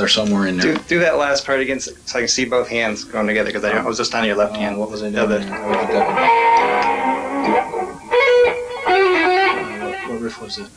or somewhere in there. Do that last part again so I can see both hands going together, because I was just on your left hand. What was I doing? What riff was it?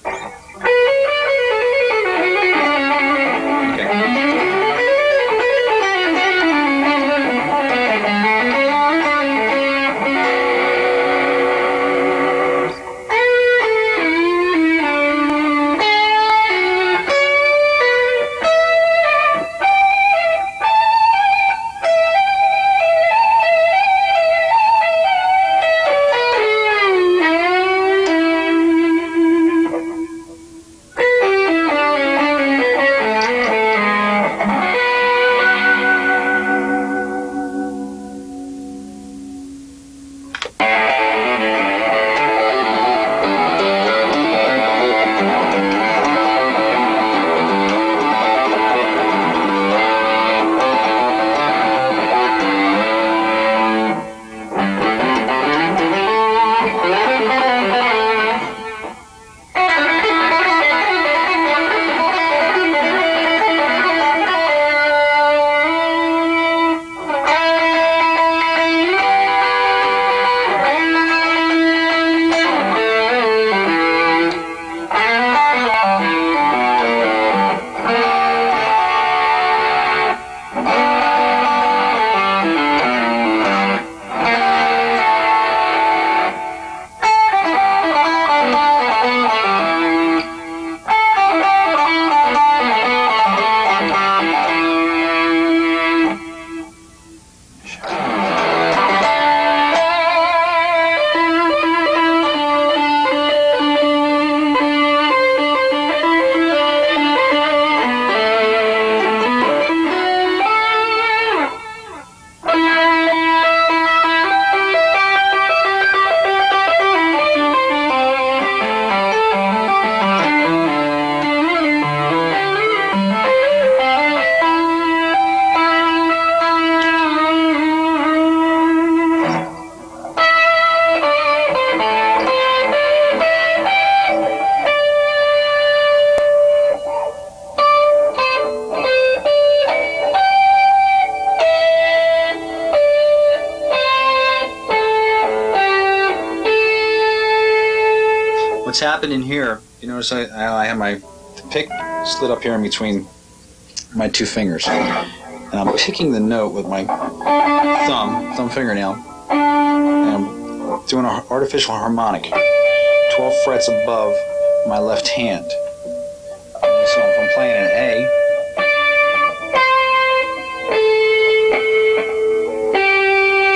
What's happening here, you notice I have my pick slid up here in between my two fingers, and I'm picking the note with my thumb fingernail, and I'm doing an artificial harmonic 12 frets above my left hand. So if I'm playing an A,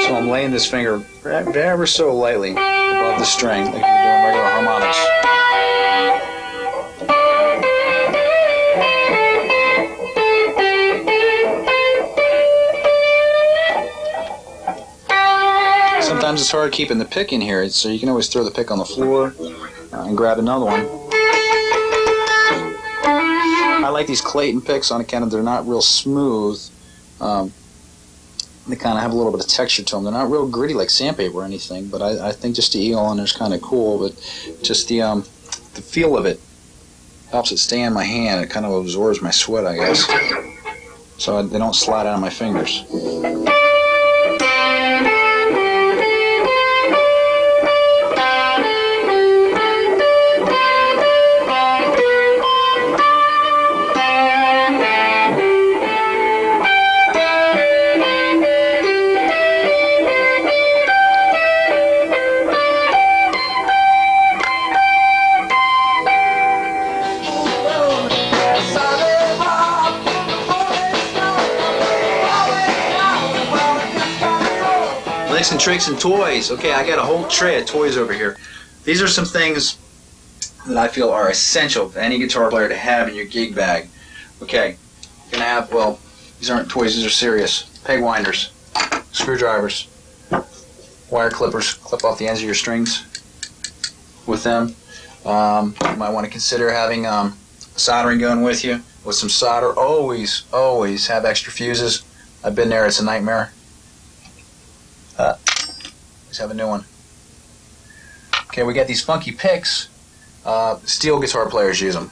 so I'm laying this finger ever so lightly above the string, like you're doing regular harmonics. Sometimes it's hard keeping the pick in here, so you can always throw the pick on the floor and grab another one. I like these Clayton picks on account of they're not real smooth. They kind of have a little bit of texture to them. They're not real gritty like sandpaper or anything, but I think just the eel on there is kind of cool. But just the feel of it helps it stay in my hand. It kind of absorbs my sweat, I guess, so they don't slide out of my fingers. And tricks and toys. Okay, I got a whole tray of toys over here. These are some things that I feel are essential for any guitar player to have in your gig bag. Okay, you're gonna have, well, these aren't toys, these are serious. Peg winders, screwdrivers, wire clippers, clip off the ends of your strings with them. You might want to consider having a soldering gun with you, with some solder. Always have extra fuses. I've been there, it's a nightmare. Let's have a new one. Okay, we got these funky picks. Steel guitar players use them.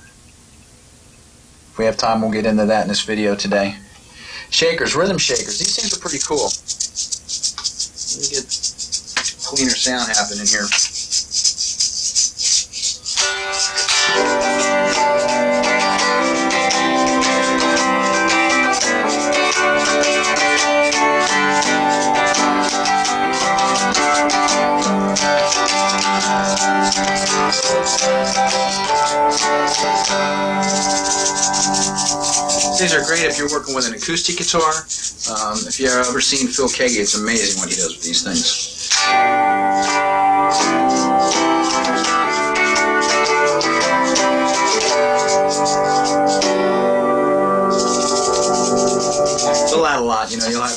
If we have time, we'll get into that in this video today. Shakers, rhythm shakers. These things are pretty cool. Let me get cleaner sound happening here. These are great if you're working with an acoustic guitar. If you've ever seen Phil Keggy, it's amazing what he does with these things. They'll add a lot, you know. You'll have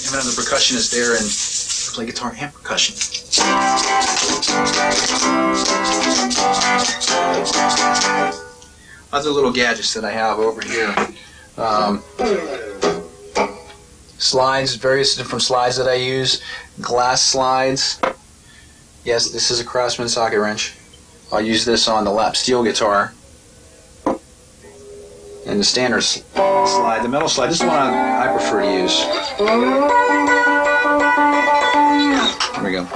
another percussionist there and play guitar and percussion. Other little gadgets that I have over here. Slides, various different slides that I use. Glass slides. Yes, this is a Craftsman socket wrench. I'll use this on the lap steel guitar. And the standard slide, the metal slide, this is one I prefer to use. Here we go.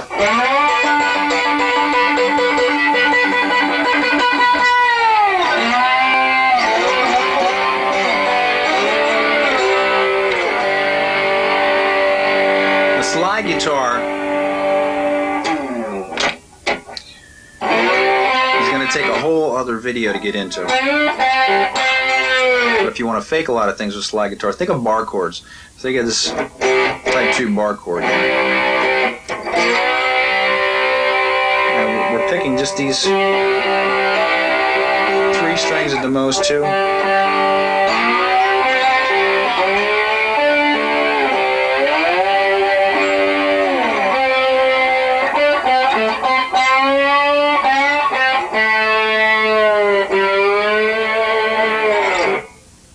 Slide guitar is going to take a whole other video to get into. But if you want to fake a lot of things with slide guitar, think of bar chords. Think of this type 2 bar chord here. And we're picking just these 3 strings at the most, 2.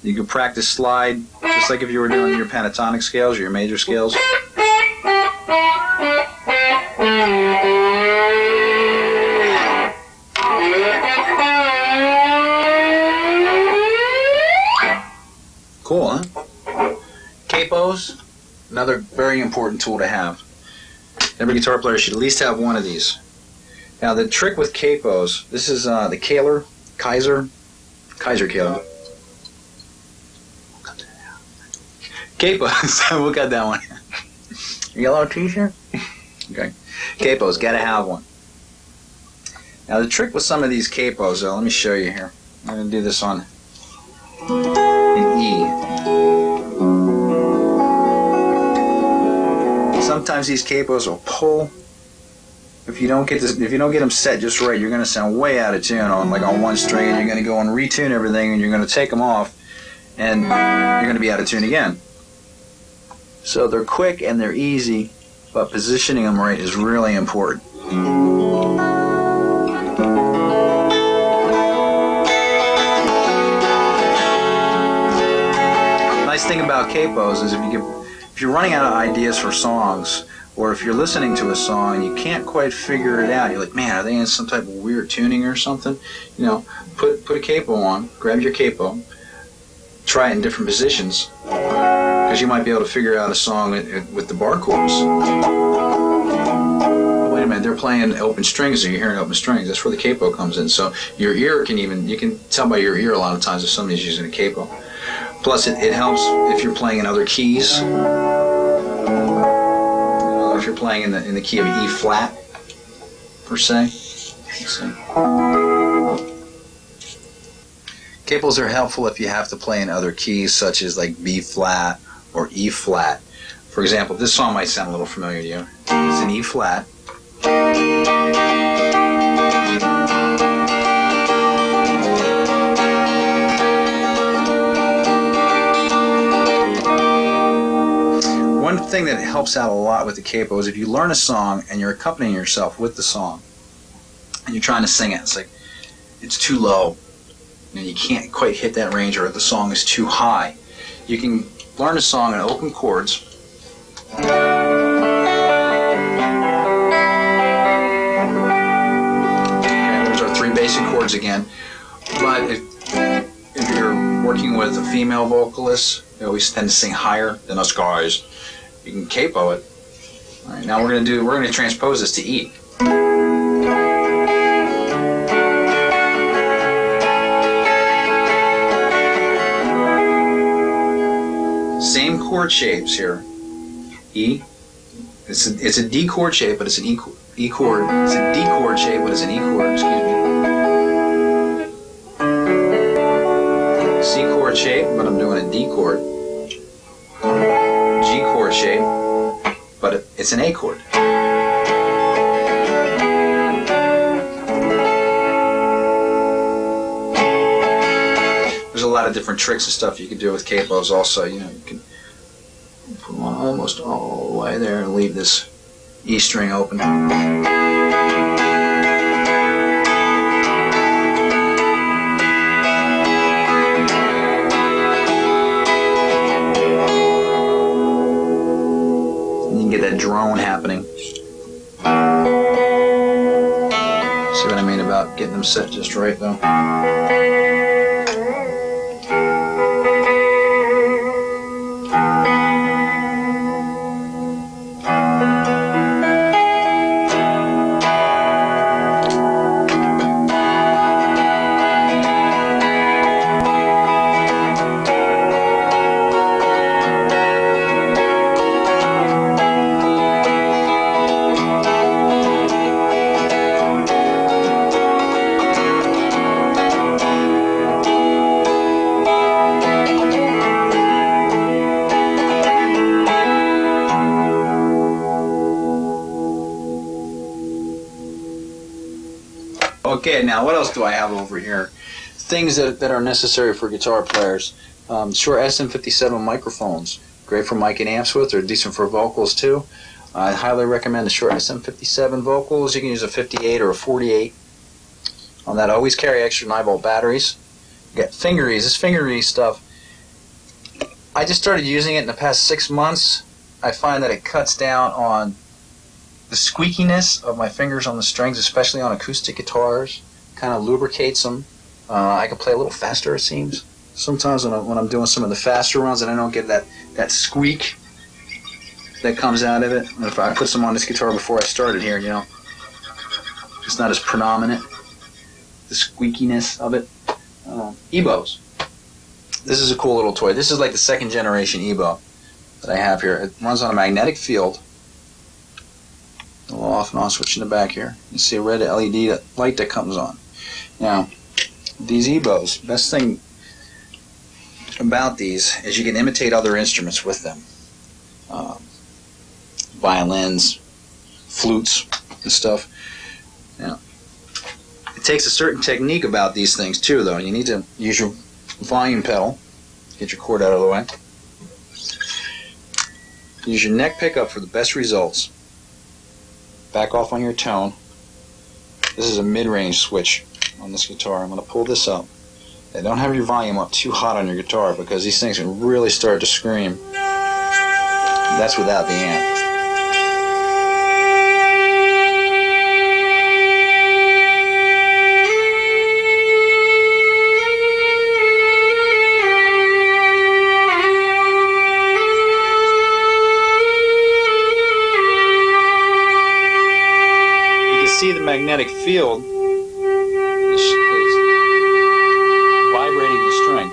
You can practice slide just like if you were doing your pentatonic scales or your major scales. Cool, huh? CAPOS, another very important tool to have. Every guitar player should at least have one of these. Now the trick with CAPOS, this is the Kaiser Kaler. CAPOS, we'll cut that one. Yellow t-shirt? Okay. CAPOS, gotta have one. Now the trick with some of these CAPOS, let me show you here. I'm gonna do this on an E. Sometimes these CAPOS will pull. If you don't get them set just right, you're gonna sound way out of tune on one string, and you're gonna go and retune everything, and you're gonna take them off, and you're gonna be out of tune again. So they're quick and they're easy, but positioning them right is really important. Nice thing about CAPOS is if you're running out of ideas for songs, or if you're listening to a song and you can't quite figure it out, you're like, man, are they in some type of weird tuning or something? You know, put a capo on, grab your capo, try it in different positions, because you might be able to figure out a song with the bar chords. Wait a minute, they're playing open strings, or you're hearing open strings. That's where the capo comes in. So your ear you can tell by your ear a lot of times if somebody's using a capo. Plus it helps if you're playing in other keys. If you're playing in the key of E flat, per se. Capos are helpful if you have to play in other keys, such as like B flat or E flat. For example, this song might sound a little familiar to you. It's in E flat. One thing that helps out a lot with the capo is if you learn a song and you're accompanying yourself with the song and you're trying to sing it, it's too low and you can't quite hit that range, or the song is too high. You can learn a song in open chords. Okay, those are 3 basic chords again. But if you're working with a female vocalist, they always tend to sing higher than us guys. You can capo it. All right, now we're gonna transpose this to E. Same chord shapes here. E. It's a D chord shape, but it's an E chord. It's a D chord shape, but it's an E chord. Excuse me. C chord shape, but I'm doing a D chord. G chord shape, but it's an A chord. There's a lot of different tricks and stuff you can do with capos also. You know, you can put them on almost all the way there and leave this E string open. Get that drone happening. See what I mean about getting them set just right though. Okay, now what else do I have over here? Things that are necessary for guitar players. Shure SM57 microphones. Great for mic and amps with. They're decent for vocals too. I highly recommend the Shure SM57 vocals. You can use a 58 or a 48 on that. Always carry extra 9-volt batteries. You got fingeries. This fingery stuff, I just started using it in the past 6 months. I find that it cuts down on the squeakiness of my fingers on the strings, especially on acoustic guitars. Kind of lubricates them. I can play a little faster, it seems. Sometimes when I'm doing some of the faster runs and I don't get that squeak that comes out of it. If I put some on this guitar before I started here, you know, it's not as predominant, the squeakiness of it. EBOWS. This is a cool little toy. This is like the 2nd generation EBOW that I have here. It runs on a magnetic field. A little off and on switch in the back here. You see a red LED light that comes on. Now, these EBOWS, best thing about these is you can imitate other instruments with them. Violins, flutes, and stuff. Now, it takes a certain technique about these things too, though. You need to use your volume pedal. Get your cord out of the way. Use your neck pickup for the best results. Back off on your tone. This is a mid-range switch on this guitar. I'm going to pull this up. And don't have your volume up too hot on your guitar because these things can really start to scream. That's without the amp. See the magnetic field is vibrating the string.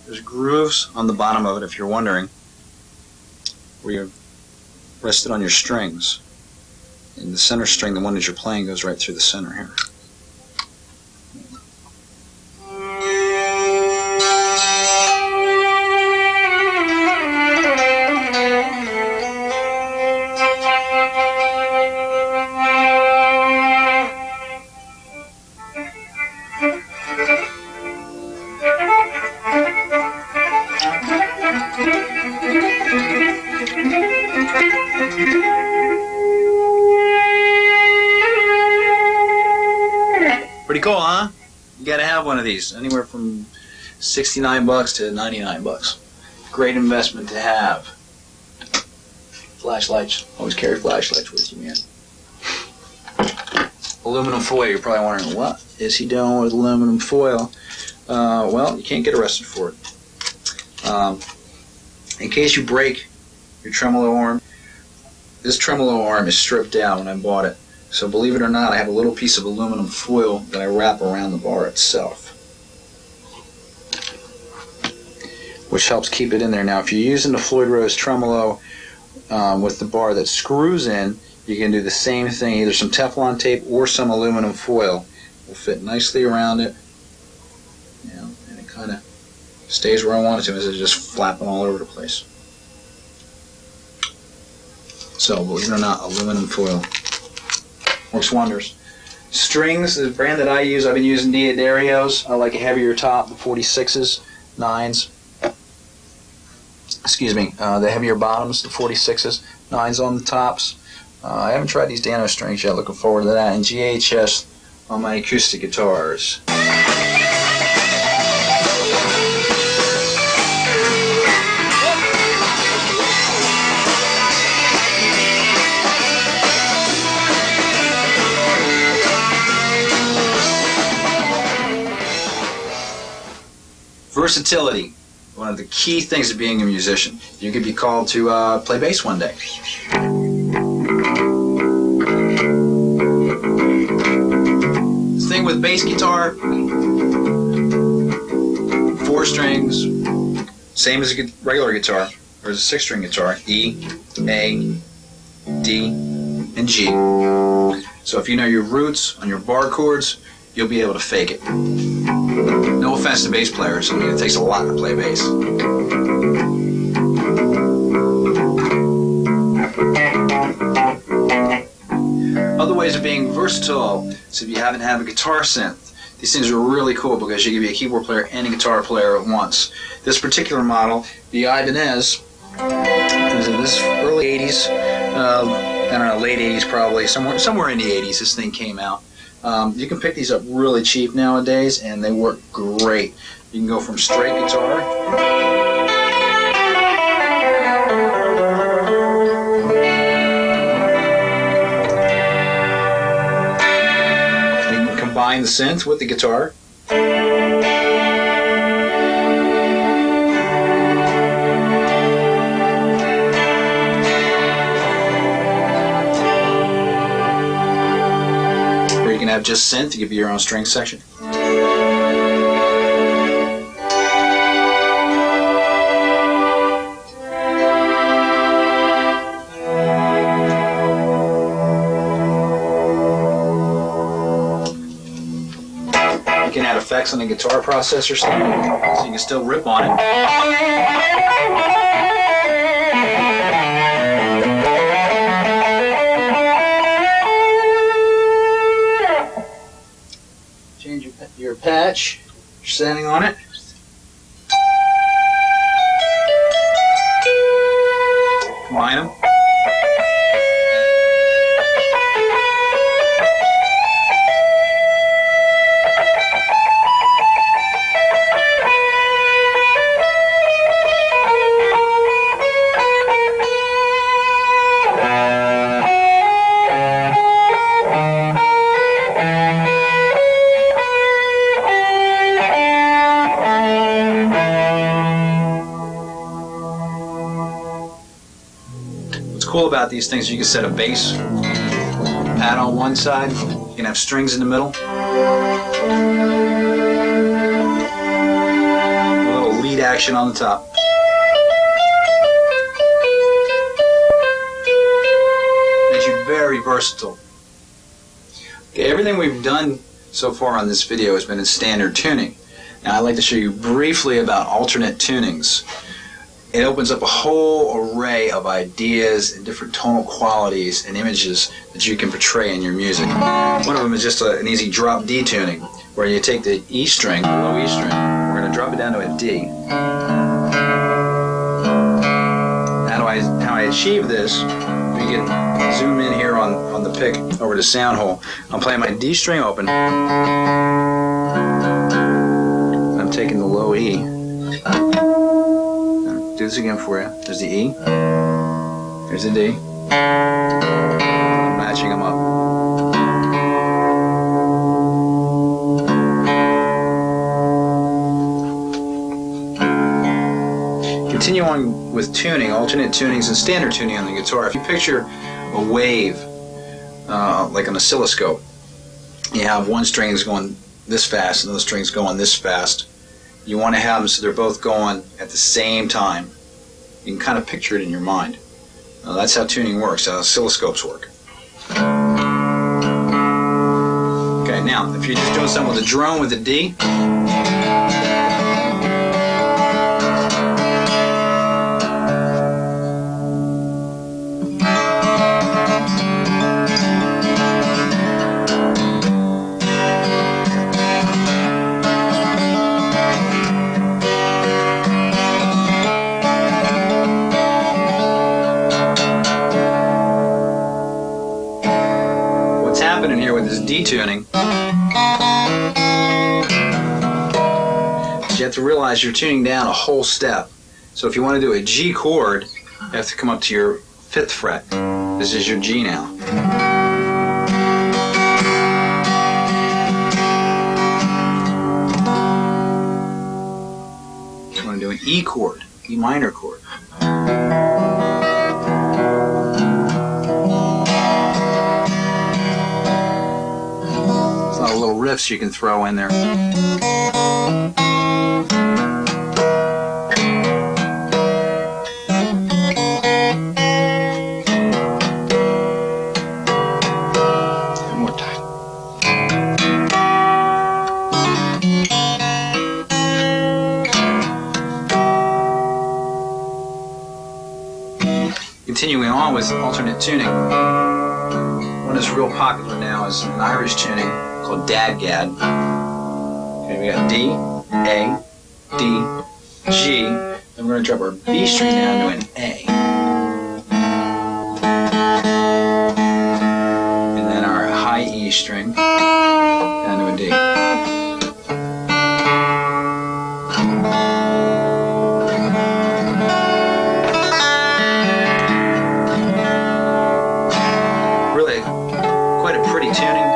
There's grooves on the bottom of it, if you're wondering, where you're rested on your strings. And the center string, the one that you're playing, goes right through the center here. one of these, anywhere from $69 to $99. Great investment to have. Flashlights. Always carry flashlights with you, man. Aluminum foil. You're probably wondering, what is he doing with aluminum foil? Well, you can't get arrested for it. In case you break your tremolo arm, this tremolo arm is stripped down when I bought it. So believe it or not, I have a little piece of aluminum foil that I wrap around the bar itself, which helps keep it in there. Now, if you're using the Floyd Rose tremolo with the bar that screws in, you can do the same thing. Either some Teflon tape or some aluminum foil will fit nicely around it, and it kind of stays where I want it to, instead of just flapping all over the place. So, believe it or not, aluminum foil works wonders. Strings, the brand that I use, I've been using Diodario's. I like a heavier top, the 46s, 9s. Excuse me, the heavier bottoms, the 46s, 9s on the tops. I haven't tried these Dano strings yet, looking forward to that. And GHS on my acoustic guitars. Versatility. One of the key things of being a musician. You could be called to play bass one day. The thing with bass guitar, 4 strings, same as a regular guitar, or as a 6-string guitar, E, A, D, and G. So if you know your roots on your bar chords, you'll be able to fake it. No offense to bass players, I mean, it takes a lot to play bass. Other ways of being versatile, so if you haven't had a guitar synth, these things are really cool because you can be a keyboard player and a guitar player at once. This particular model, the Ibanez, was in this early 80s, I don't know, late 80s probably, somewhere in the 80s this thing came out. You can pick these up really cheap nowadays, and they work great. You can go from straight guitar you can combine the synth with the guitar. Have just synth to give you your own string section. You can add effects on the guitar processor still, so you can still rip on it. Change your patch, you're standing on it. Combine them. What's cool about these things, you can set a bass pad on one side, you can have strings in the middle, a little lead action on the top. Makes you very versatile. Okay, everything we've done so far on this video has been in standard tuning. Now I'd like to show you briefly about alternate tunings. It opens up a whole array of ideas and different tonal qualities and images that you can portray in your music. One of them is just an easy drop D tuning, where you take the E string, the low E string, we're going to drop it down to a D. How I achieve this, if you can zoom in here on the pick over the sound hole, I'm playing my D string open. taking the low E. Do this again for you. There's the E. There's the D. Matching them up. Continue on with tuning, alternate tunings and standard tuning on the guitar. If you picture a wave, like an oscilloscope, you have one string is going this fast and the other string's going this fast. You want to have them so they're both going at the same time. You can kind of picture it in your mind. That's how tuning works, how oscilloscopes work. Okay, now if you're just doing something with a drone with a D, happening here with this D tuning, you have to realize you're tuning down a whole step. So if you want to do a G chord, you have to come up to your 5th fret. This is your G now. You want to do an E chord, E minor chord. Little riffs you can throw in there. One more time. Continuing on with alternate tuning. One that's real popular now is an Irish tuning called Dadgad. Okay, we got D, A, D, G, and we're going to drop our B string down to an A. And then our high E string down to a D. Really quite a pretty tuning.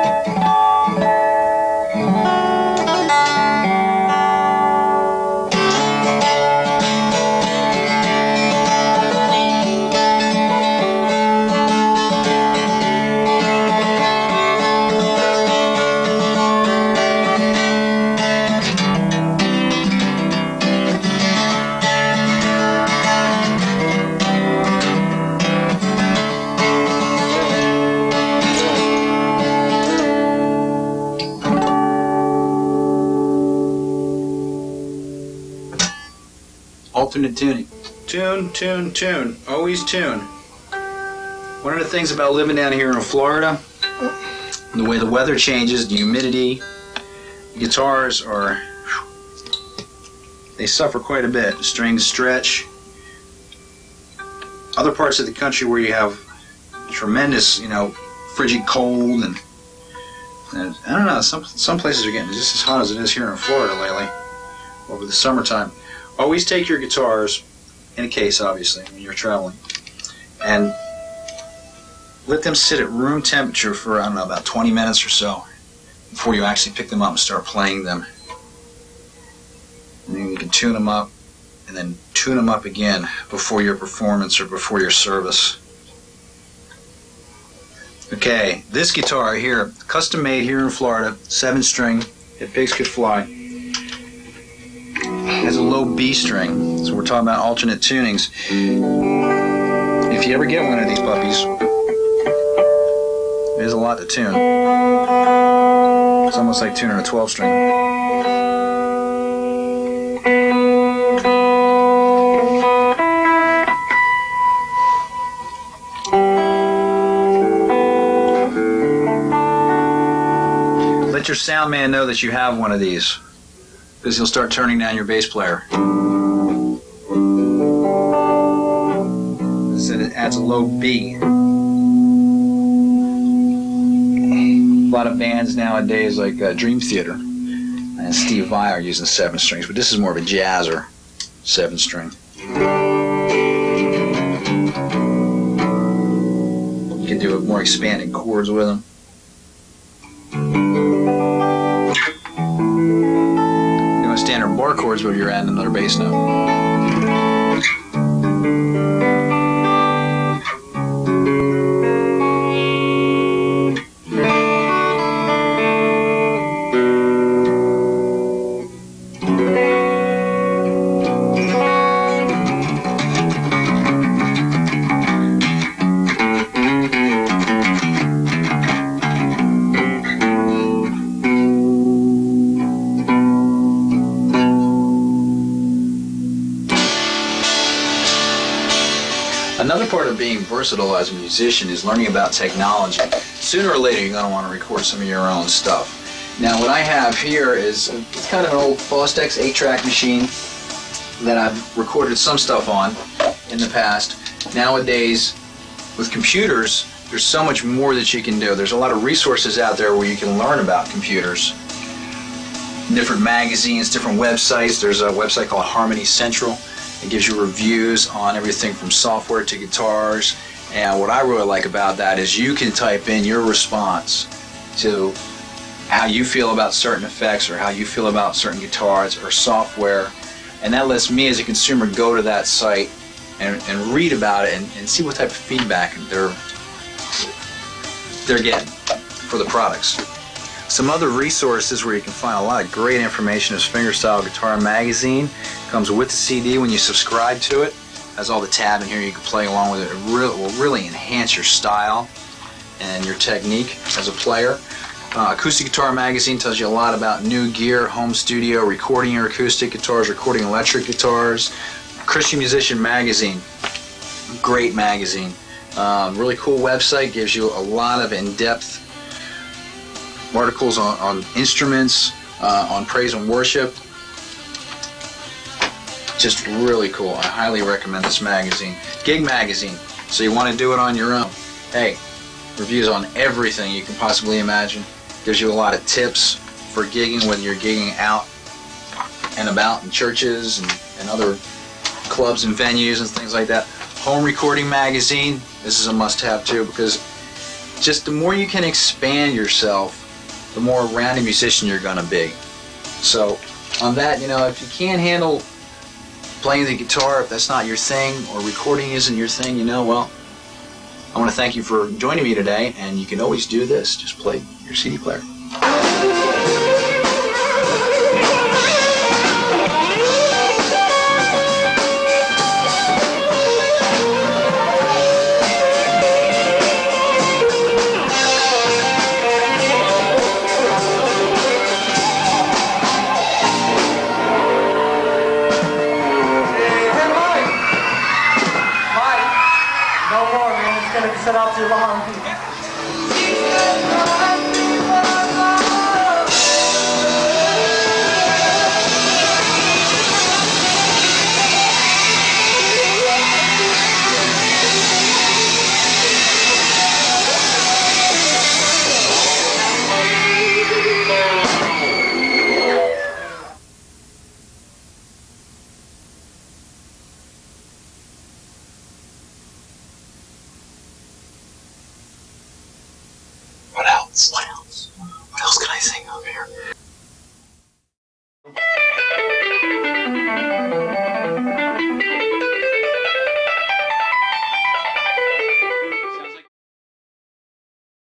Alternate tuning. Tune, tune, tune. Always tune. One of the things about living down here in Florida, the way the weather changes, the humidity, the guitars are, they suffer quite a bit. The strings stretch. Other parts of the country where you have tremendous, frigid cold and I don't know, some places are getting just as hot as it is here in Florida lately over the summertime. Always take your guitars, in a case obviously, when you're traveling, and let them sit at room temperature for, I don't know, about 20 minutes or so before you actually pick them up and start playing them. And then you can tune them up, and then tune them up again before your performance or before your service. Okay, this guitar here, custom made here in Florida, 7-string, if pigs could fly. Has a low B string, so we're talking about alternate tunings. If you ever get one of these puppies, there's a lot to tune. It's almost like tuning a 12-string. Let your sound man know that you have one of these, because he'll start turning down your bass player. So it adds a low B. A lot of bands nowadays, like Dream Theater, and Steve Vai are using 7 strings, but this is more of a jazzer 7 string. You can do more expanded chords with them. You want standard bar chords where you're adding another bass note. Another part of being versatile as a musician is learning about technology. Sooner or later, you're going to want to record some of your own stuff. Now, what I have here is it's kind of an old Fostex 8-track machine that I've recorded some stuff on in the past. Nowadays, with computers, there's so much more that you can do. There's a lot of resources out there where you can learn about computers. Different magazines, different websites. There's a website called Harmony Central. It gives you reviews on everything from software to guitars, and what I really like about that is you can type in your response to how you feel about certain effects or how you feel about certain guitars or software, and that lets me as a consumer go to that site and read about it and see what type of feedback they're getting for the products. Some other resources where you can find a lot of great information is Fingerstyle Guitar Magazine. It comes with the CD when you subscribe to it. It has all the tab in here, you can play along with it. It will really enhance your style and your technique as a player. Acoustic Guitar Magazine tells you a lot about new gear, home studio, recording your acoustic guitars, recording electric guitars. Christian Musician Magazine, great magazine. Really cool website, gives you a lot of in-depth articles on instruments, on praise and worship. Just really cool. I highly recommend this magazine. Gig Magazine, so you want to do it on your own. Hey, reviews on everything you can possibly imagine. Gives you a lot of tips for gigging, whether you're gigging out and about in churches and other clubs and venues and things like that. Home Recording Magazine, this is a must-have too, because just the more you can expand yourself, the more rounded musician you're going to be. So on that, you know, if you can't handle playing the guitar, if that's not your thing, or recording isn't your thing, you know, well, I want to thank you for joining me today, and you can always do this. Just play your CD player. Set out too long. What else? What else? What else can I sing?